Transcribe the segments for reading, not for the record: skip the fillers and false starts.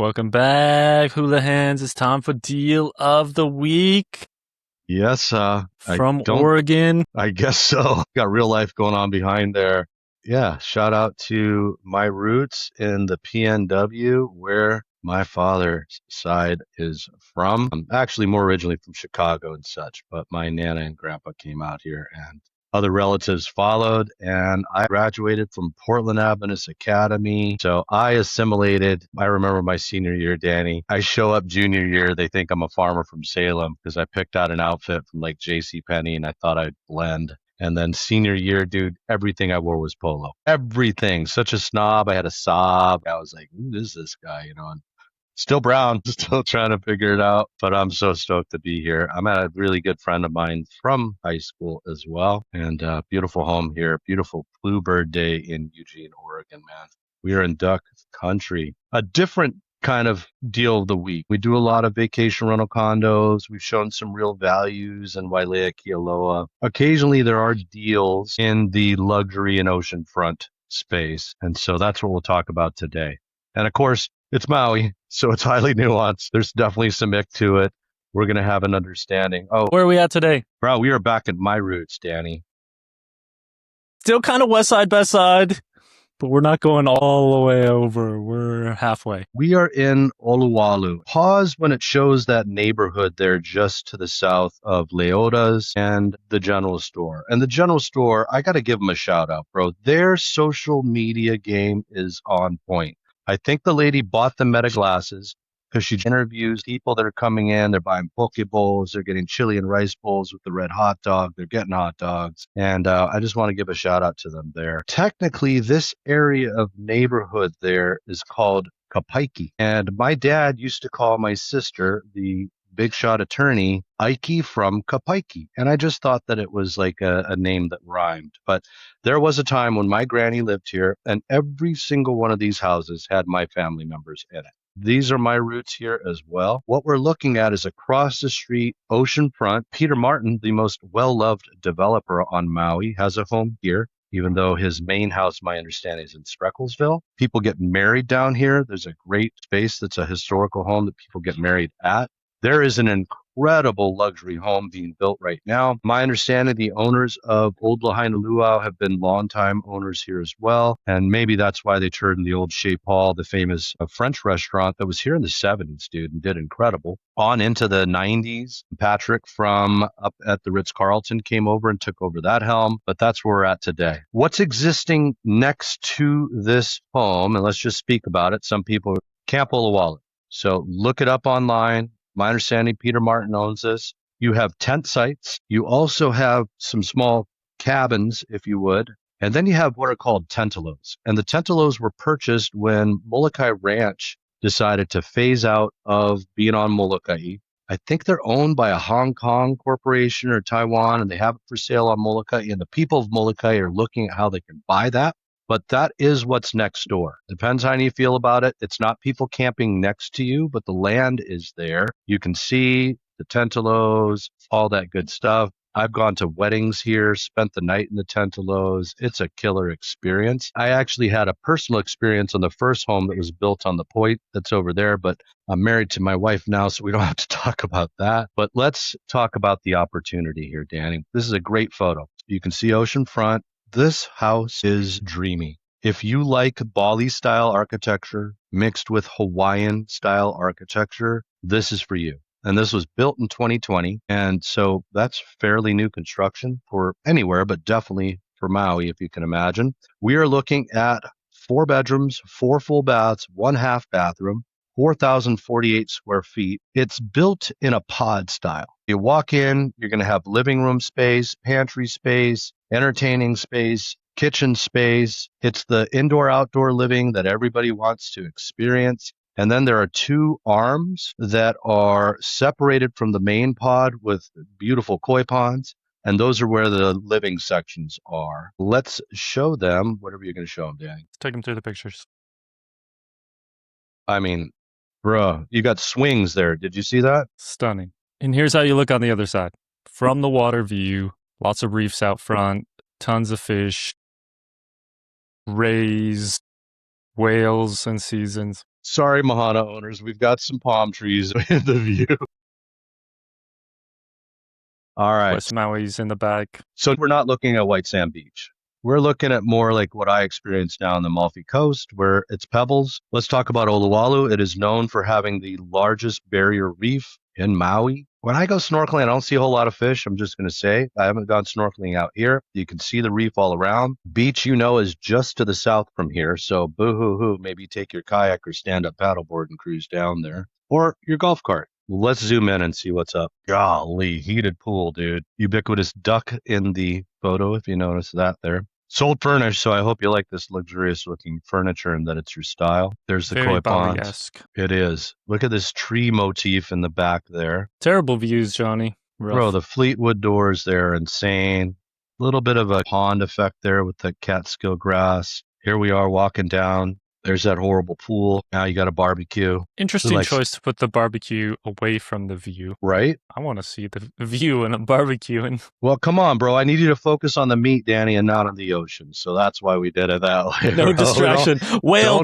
Welcome back, hula hands. It's time for Deal of the Week Yes, from Oregon. I guess so. Got real life going on behind there. Yeah, shout out to my roots in the PNW, where my father's side is from. I'm actually more originally from Chicago and such, but my nana and grandpa came out here and other relatives followed, and I graduated from Portland Adventist Academy. So I assimilated. I remember my senior year, Danny. I show up junior year. They think I'm a farmer from Salem because I picked out an outfit from like J.C. Penney, and I thought I'd blend. And then senior year, dude, everything I wore was polo. Everything. Such a snob. I had a sob. I was like, who is this guy? And still brown, still trying to figure it out, but I'm so stoked to be here. I'm at a really good friend of mine from high school as well, and beautiful home here. Beautiful Bluebird Day in Eugene, Oregon, man. We are in duck country. A different kind of deal of the week. We do a lot of vacation rental condos. We've shown some real values in Wailea, Kealoha. Occasionally there are deals in the luxury and oceanfront space, and so that's what we'll talk about today. And of course, it's Maui, so it's highly nuanced. There's definitely some ick to it. We're going to have an understanding. Oh, Where are we at today? bro, we are back at my roots, Danny. Still kind of west side, best side, but we're not going all the way over. We're halfway. We are in Olawalu. Pause when it shows that neighborhood there just to the south of Leota's and the general store. And the general store, I got to give them a shout out, bro. Their social media game is on point. I think the lady bought the Meta glasses because she interviews people that are coming in. They're buying poke bowls. They're getting chili and rice bowls with the red hot dog. They're getting hot dogs. And I just want to give a shout out to them there. Technically, this area of neighborhood there is called Kapike. And my dad used to call my sister, the big shot attorney, Ike from Kapike. And I just thought that it was like a name that rhymed. But there was a time when my granny lived here, and every single one of these houses had my family members in it. These are my roots here as well. What we're looking at is across the street, oceanfront. Peter Martin, the most well-loved developer on Maui, has a home here, even though his main house, my understanding, is in Sprecklesville. People get married down here. There's a great space that's a historical home that people get married at. There is an incredible luxury home being built right now. My understanding, the owners of Old Lahaina Luau have been longtime owners here as well. And maybe that's why they turned the old Chez Paul, the famous French restaurant that was here in the 70s, dude, and did incredible. On into the 90s, Patrick from up at the Ritz-Carlton came over and took over that helm. But that's where we're at today. What's existing next to this home, and let's just speak about it. Some people, Camp Olawalu. So look it up online. My understanding, Peter Martin owns this. You have tent sites. You also have some small cabins, if you would. And then you have what are called tentelos. And the tentelos were purchased when Molokai Ranch decided to phase out of being on Molokai. I think they're owned by a Hong Kong corporation or Taiwan, and they have it for sale on Molokai. And the people of Molokai are looking at how they can buy that. But that is what's next door. Depends how you feel about it. It's not people camping next to you, but the land is there. You can see the tentelos, all that good stuff. I've gone to weddings here, spent the night in the tentelos. It's a killer experience. I actually had a personal experience on the first home that was built on the point that's over there, but I'm married to my wife now, so we don't have to talk about that. But let's talk about the opportunity here, Danny. This is a great photo. You can see oceanfront. This house is dreamy. If you like Bali-style architecture mixed with Hawaiian-style architecture, this is for you. And this was built in 2020. And so that's fairly new construction for anywhere, but definitely for Maui, if you can imagine. We are looking at 4 bedrooms, 4 full baths, 1 half bathroom, 4,048 square feet. It's built in a pod style. You walk in, you're going to have living room space, pantry space, entertaining space, kitchen space. It's the indoor-outdoor living that everybody wants to experience. And then there are 2 arms that are separated from the main pod with beautiful koi ponds. And those are where the living sections are. Let's show them, whatever you're going to show them, Danny. Let's take them through the pictures. I mean, bro, you got swings there. Did you see that? Stunning. And here's how you look on the other side. From the water view, lots of reefs out front, tons of fish, rays, whales in seasons. Sorry, Mahana owners, we've got some palm trees in the view. All right. West Maui's in the back. So we're not looking at white sand beach. We're looking at more like what I experienced down the Amalfi Coast, where it's pebbles. Let's talk about Olawalu. It is known for having the largest barrier reef in Maui. When I go snorkeling, I don't see a whole lot of fish. I'm just going to say I haven't gone snorkeling out here. You can see the reef all around. Beach, is just to the south from here. So boo-hoo-hoo, maybe take your kayak or stand-up paddleboard and cruise down there. Or your golf cart. Let's zoom in and see what's up. Golly, heated pool, dude. Ubiquitous duck in the photo, if you notice that there. Sold furnished, so I hope you like this luxurious looking furniture and that it's your style. There's the Very koi ponds. Bali-esque. It is. Look at this tree motif in the back there. Terrible views, Johnny. Rough. Bro, the Fleetwood doors there, insane. Little bit of a pond effect there with the Catskill grass. Here we are walking down. There's that horrible pool. Now you got a barbecue. Interesting choice to put the barbecue away from the view. Right? I want to see the view and a barbecue. Well, come on, bro. I need you to focus on the meat, Danny, and not on the ocean. So that's why we did it that way. No distraction. Whale.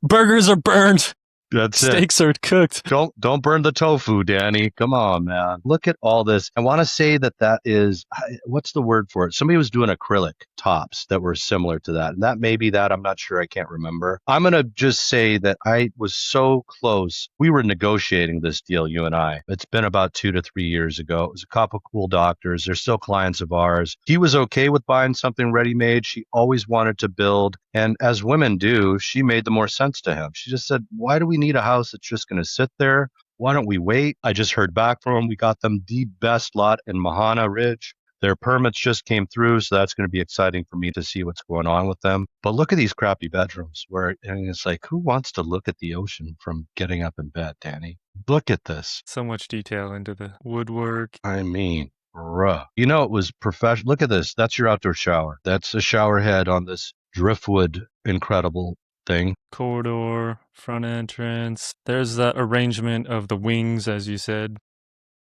Burgers are burned. That's Steaks are cooked. Don't burn the tofu, Danny. Come on, man. Look at all this. I want to say that is, what's the word for it? Somebody was doing acrylic tops that were similar to that. And that may be that. I'm not sure. I can't remember. I'm going to just say that I was so close. We were negotiating this deal, you and I. It's been about 2 to 3 years ago. It was a couple cool doctors. They're still clients of ours. He was okay with buying something ready-made. She always wanted to build. And as women do, she made the more sense to him. She just said, why do we need a house that's just going to sit there? Why don't we wait? I just heard back from them. We got them the best lot in Mahana Ridge. Their permits just came through, so that's going to be exciting for me to see what's going on with them. But look at these crappy bedrooms it's like, who wants to look at the ocean from getting up in bed, Danny? Look at this. So much detail into the woodwork. I mean, bruh. It was professional. Look at this. That's your outdoor shower. That's a shower head on this driftwood incredible thing. Corridor, front entrance. There's that arrangement of the wings, as you said.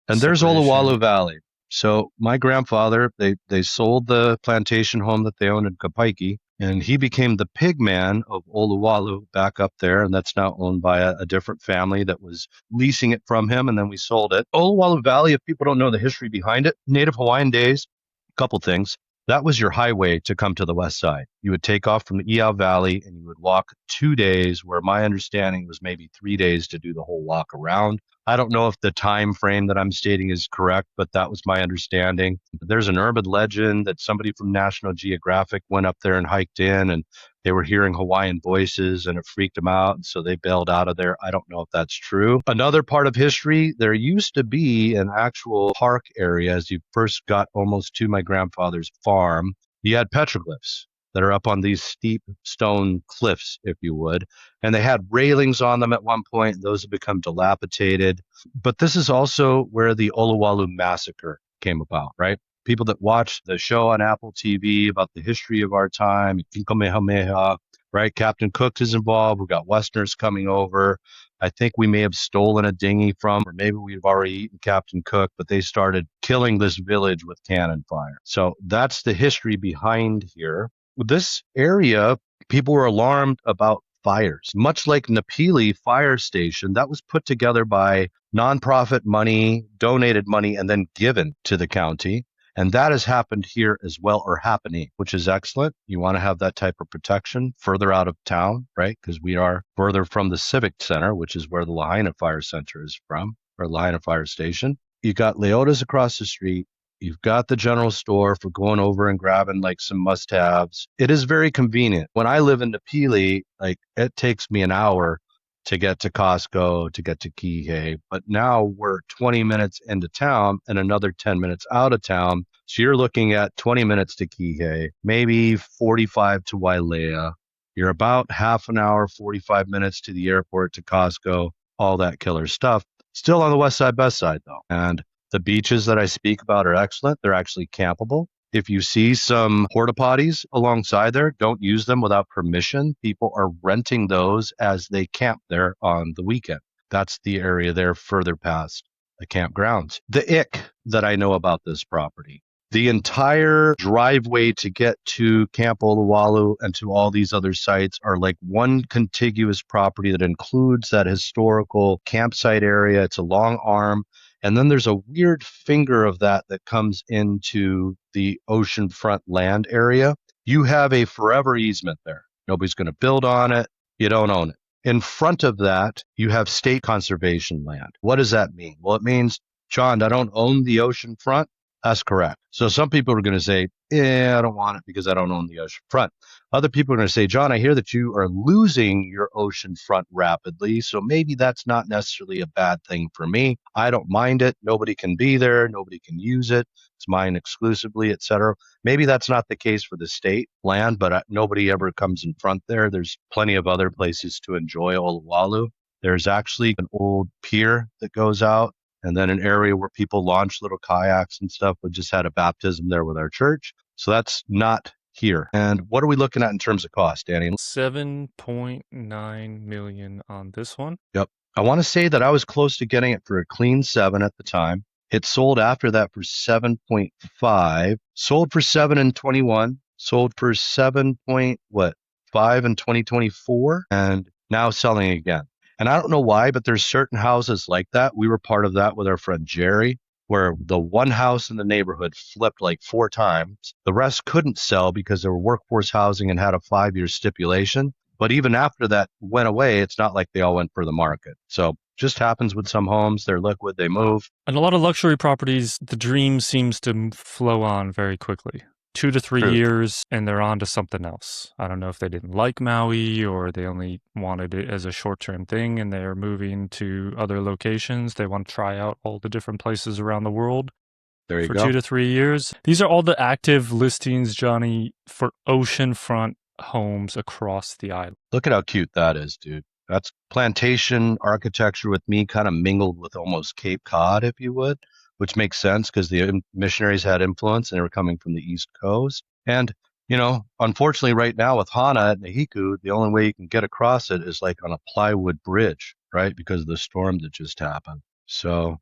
And there's Olawalu Valley. So my grandfather, they sold the plantation home that they owned in Kapike, and he became the pig man of Olawalu back up there, and that's now owned by a different family that was leasing it from him, and then we sold it. Olawalu Valley, if people don't know the history behind it, Native Hawaiian days, a couple things. That was your highway to come to the west side. You would take off from the Iao Valley and you would walk 2 days, where my understanding was maybe 3 days to do the whole walk around. I don't know if the time frame that I'm stating is correct, but that was my understanding. There's an urban legend that somebody from National Geographic went up there and hiked in, and they were hearing Hawaiian voices and it freaked them out. And so they bailed out of there. I don't know if that's true. Another part of history, there used to be an actual park area as you first got almost to my grandfather's farm. You had petroglyphs that are up on these steep stone cliffs, if you would. And they had railings on them at one point. Those have become dilapidated. But this is also where the Olawalu massacre came about, right? People that watch the show on Apple TV about the history of our time, Kamehameha, right? Captain Cook is involved. We've got Westerners coming over. I think we may have stolen a dinghy from, or maybe we've already eaten Captain Cook, but they started killing this village with cannon fire. So that's the history behind here. This area, people were alarmed about fires. Much like Napili Fire Station, that was put together by nonprofit money, donated money, and then given to the county. And that has happened here as well, or happening, which is excellent. You want to have that type of protection further out of town, right? Because we are further from the Civic Center, which is where the Lahaina Fire Center is from, or Lahaina Fire Station. You got Leota's across the street. You've got the general store for going over and grabbing like some must-haves. It is very convenient. When I live in Napili, like it takes me an hour to get to Costco, to get to Kihei. But now we're 20 minutes into town and another 10 minutes out of town. So you're looking at 20 minutes to Kihei, maybe 45 to Wailea. You're about half an hour, 45 minutes to the airport, to Costco, all that killer stuff. Still on the west side, best side though. And the beaches that I speak about are excellent. They're actually campable. If you see some porta potties alongside there, don't use them without permission. People are renting those as they camp there on the weekend. That's the area there further past the campgrounds. The ick that I know about this property, The entire driveway to get to Camp Olawalu and to all these other sites are like one contiguous property that includes that historical campsite area. It's a long arm. And then there's a weird finger of that that comes into the oceanfront land area. You have a forever easement there. Nobody's going to build on it. You don't own it. In front of that, you have state conservation land. What does that mean? Well, it means, John, I don't own the ocean front. That's correct. So some people are going to say, yeah, I don't want it because I don't own the ocean front. Other people are going to say, John, I hear that you are losing your ocean front rapidly. So maybe that's not necessarily a bad thing for me. I don't mind it. Nobody can be there. Nobody can use it. It's mine exclusively, etc. Maybe that's not the case for the state land, but nobody ever comes in front there. There's plenty of other places to enjoy Olawalu. There's actually an old pier that goes out, and then an area where people launch little kayaks and stuff. We just had a baptism there with our church. So that's not here. And what are we looking at in terms of cost, Danny? 7.9 million on this one. Yep. I want to say that I was close to getting it for a clean 7 at the time. It sold after that for 7.5, sold for 7 in 21, sold for 7 point, what, 5 in 2024, and now selling again. And I don't know why, but there's certain houses like that. We were part of that with our friend Jerry, where the one house in the neighborhood flipped like 4 times. The rest couldn't sell because they were workforce housing and had a 5-year stipulation. But even after that went away, it's not like they all went for the market. So just happens with some homes. They're liquid, they move. And a lot of luxury properties, the dream seems to flow on very quickly. 2 to 3 True. years, and they're on to something else. I don't know if they didn't like Maui or they only wanted it as a short-term thing and they're moving to other locations. They want to try out all the different places around the world. There you for go. 2 to 3 years. These are all the active listings, Johnny, for oceanfront homes across the island. Look at how cute that is, dude. That's plantation architecture with me kind of mingled with almost Cape Cod, if you would, which makes sense because the missionaries had influence and they were coming from the East Coast. And, you know, unfortunately right now with Hana at Nahiku, the only way you can get across it is like on a plywood bridge, right? Because of the storm that just happened. So,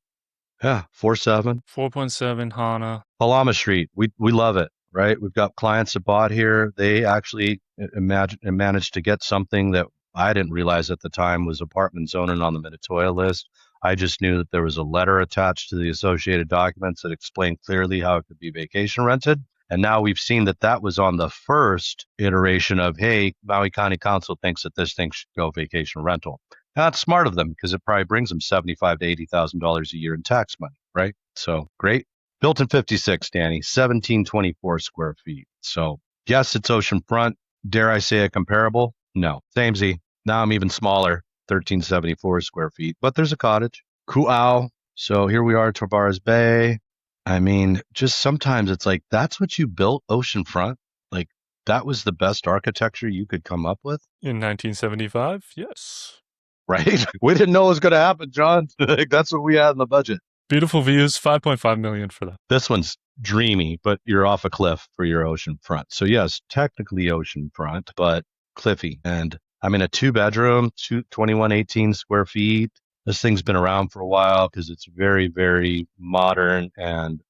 yeah, 4.7. 4.7 Hana. Palama Street, we love it, right? We've got clients that bought here. They actually managed to get something that I didn't realize at the time was apartment zoning on the Minatoya list. I just knew that there was a letter attached to the associated documents that explained clearly how it could be vacation rented. And now we've seen that that was on the first iteration of, hey, Maui County Council thinks that this thing should go vacation rental. And that's smart of them because it probably brings them $75,000 to $80,000 a year in tax money, right? So great. Built in 56, Danny, 1724 square feet. So yes, it's oceanfront. Dare I say a comparable? No. Samey. Now I'm even smaller, 1374 square feet, but there's a cottage. Ku'au. So here we are, Tavares Bay. I mean, just sometimes it's like, that's what you built oceanfront? Like, that was the best architecture you could come up with? In 1975, yes. Right? We didn't know it was going to happen, John. That's what we had in the budget. Beautiful views, 5.5 million for that. This one's dreamy, but you're off a cliff for your oceanfront. So yes, technically oceanfront, but cliffy. And I'm in a 2-bedroom, 2118 square feet. This thing's been around for a while because it's very, very modern. And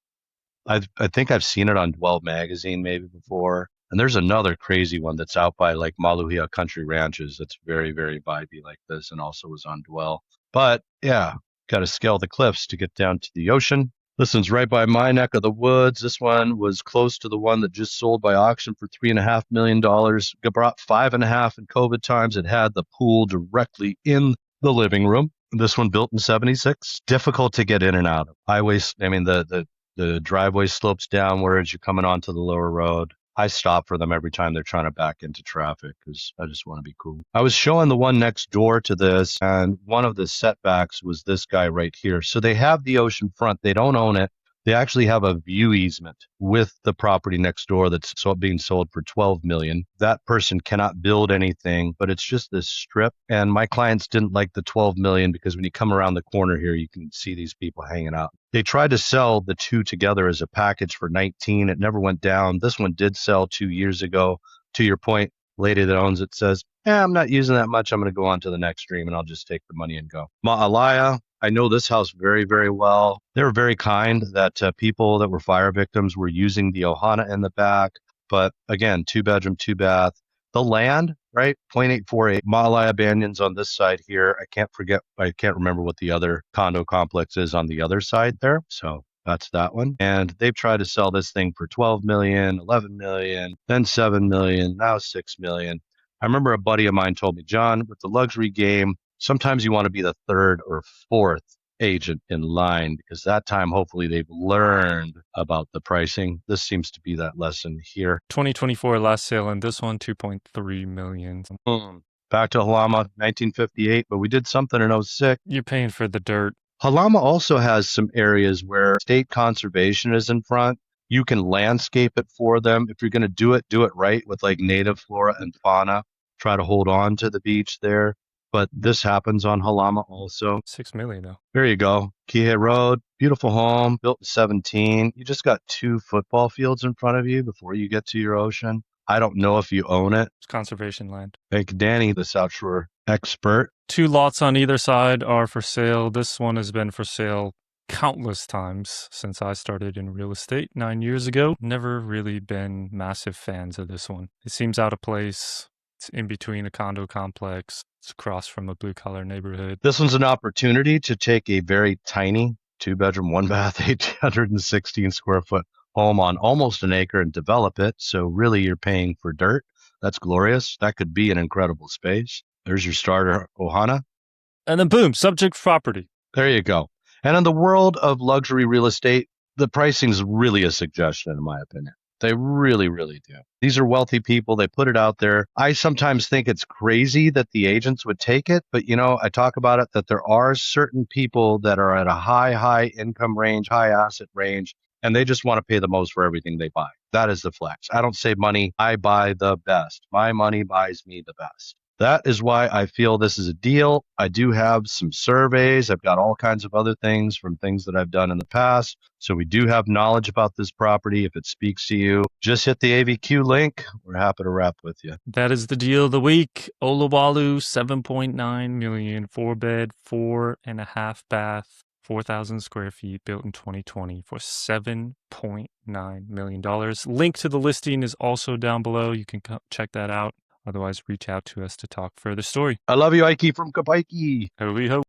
I think I've seen it on Dwell magazine maybe before. And there's another crazy one that's out by like Maluhia Country Ranches that's very, very vibey like this and also was on Dwell. But yeah, got to scale the cliffs to get down to the ocean. This one's right by my neck of the woods. This one was close to the one that just sold by auction for $3.5 million. Got brought 5.5 in COVID times. It had the pool directly in the living room. This one built in 76. Difficult to get in and out of. Highways, I mean, the driveway slopes downwards. You're coming onto the lower road. I stop for them every time they're trying to back into traffic because I just want to be cool. I was showing the one next door to this, and one of the setbacks was this guy right here. So they have the ocean front. They don't own it. They actually have a view easement with the property next door that's being sold for $12 million. That person cannot build anything, but it's just this strip. And my clients didn't like the $12 million because when you come around the corner here, you can see these people hanging out. They tried to sell the two together as a package for 19. It never went down. This one did sell 2 years ago. To your point, lady that owns it says, I'm not using that much. I'm going to go on to the next stream and I'll just take the money and go. Ma'alaya, I know this house very, very well. They were very kind that people that were fire victims were using the ohana in the back. But again, 2 bedroom, 2 bath. The land, right? 0.848 Malaya Banyans on this side here. I can't remember what the other condo complex is on the other side there. So that's that one. And they've tried to sell this thing for 12 million, 11 million, then 7 million, now 6 million. I remember a buddy of mine told me, John, with the luxury game, sometimes you want to be the third or fourth agent in line because that time, hopefully, they've learned about the pricing. This seems to be that lesson here. 2024 last sale, and this one 2.3 million. Back to Halama, 1958, but we did something in '06. You're paying for the dirt. Halama also has some areas where state conservation is in front. You can landscape it for them. If you're going to do it right with like native flora and fauna. Try to hold on to the beach there. But this happens on Halama also. 6 million though. There you go. Kihei Road, beautiful home, built in 17. You just got 2 football fields in front of you before you get to your ocean. I don't know if you own it. It's conservation land. Thank Danny, the South Shore expert. 2 lots on either side are for sale. This one has been for sale countless times since I started in real estate 9 years ago. Never really been massive fans of this one. It seems out of place. It's in between a condo complex. It's across from a blue-collar neighborhood. This one's an opportunity to take a very tiny 2-bedroom, 1-bath, 816 square foot home on almost an acre and develop it. So really you're paying for dirt. That's glorious. That could be an incredible space. There's your starter ohana. And then boom, subject property. There you go. And in the world of luxury real estate, the pricing's really a suggestion, in my opinion. They really, really do. These are wealthy people. They put it out there. I sometimes think it's crazy that the agents would take it. But, I talk about it that there are certain people that are at a high income range, high asset range, and they just want to pay the most for everything they buy. That is the flex. I don't save money. I buy the best. My money buys me the best. That is why I feel this is a deal. I do have some surveys. I've got all kinds of other things from things that I've done in the past. So we do have knowledge about this property. If it speaks to you, just hit the AVQ link. We're happy to wrap with you. That is the deal of the week. Olawalu, 7.9 million, 4-bed, 4.5 bath, 4,000 square feet, built in 2020 for $7.9 million. Link to the listing is also down below. You can check that out. Otherwise, reach out to us to talk further story. I love you, Ike from Kapike. Ho-we-ho.